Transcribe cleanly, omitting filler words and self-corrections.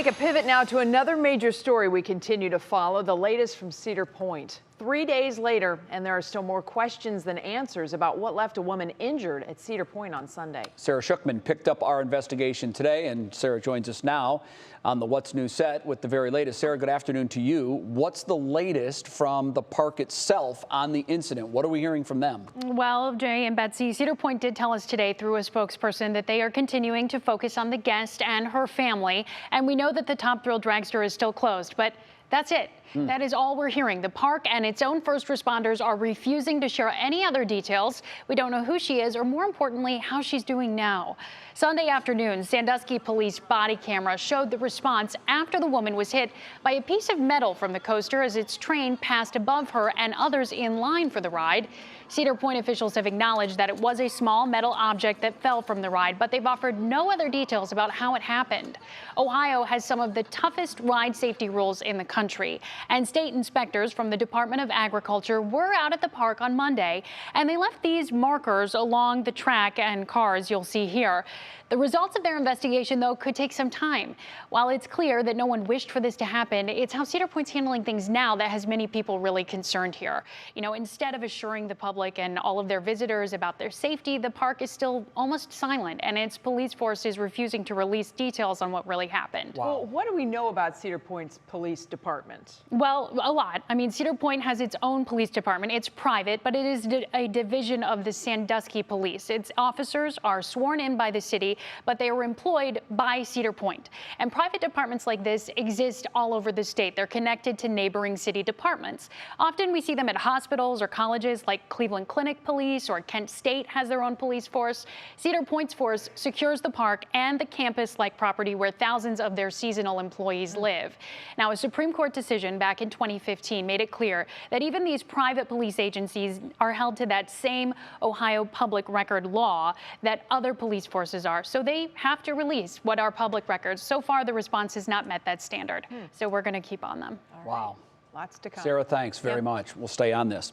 Take a pivot now to another major story we continue to follow, the latest from Cedar Point. 3 days later, and there are still more questions than answers about what left a woman injured at Cedar Point on Sunday. Sarah Schuchman picked up our investigation today, and Sarah joins us now on the What's New set with the very latest. Sarah, good afternoon to you. What's the latest from the park itself on the incident? What are we hearing from them? Well, Jay and Betsy, Cedar Point did tell us today through a spokesperson that they are continuing to focus on the guest and her family. And we know that the top Thrill Dragster is still closed, but that's it. That is all we're hearing. The park and its own first responders are refusing to share any other details. We don't know who she is or, more importantly, how she's doing now. Sunday afternoon, Sandusky police body camera showed the response after the woman was hit by a piece of metal from the coaster as its train passed above her and others in line for the ride. Cedar Point officials have acknowledged that it was a small metal object that fell from the ride, but they've offered no other details about how it happened. Ohio has some of the toughest ride safety rules in the country, and state inspectors from the Department of Agriculture were out at the park on Monday, and they left these markers along the track and cars you'll see here. The results of their investigation, though, could take some time. While it's clear that no one wished for this to happen, it's how Cedar Point's handling things now that has many people really concerned here. You know, instead of assuring the public and all of their visitors about their safety, the park is still almost silent, and its police force is refusing to release details on what really happened. Wow. Well, what do we know about Cedar Point's police department? Well, a lot. I mean, Cedar Point has its own police department. It's private, but it is a division of the Sandusky police. Its officers are sworn in by the city, but they are employed by Cedar Point. And private departments like this exist all over the state. They're connected to neighboring city departments. Often we see them at hospitals or colleges like Cleveland Clinic Police, or Kent State has their own police force. Cedar Point's force secures the park and the campus-like property where thousands of their seasonal employees live. Now, a Supreme Court decision back in 2015 made it clear that even these private police agencies are held to that same Ohio public record law that other police forces are. So they have to release what are public records. So far, the response has not met that standard. So we're going to keep on them. All right. Wow. Lots to come. Sarah, thanks very much. We'll stay on this.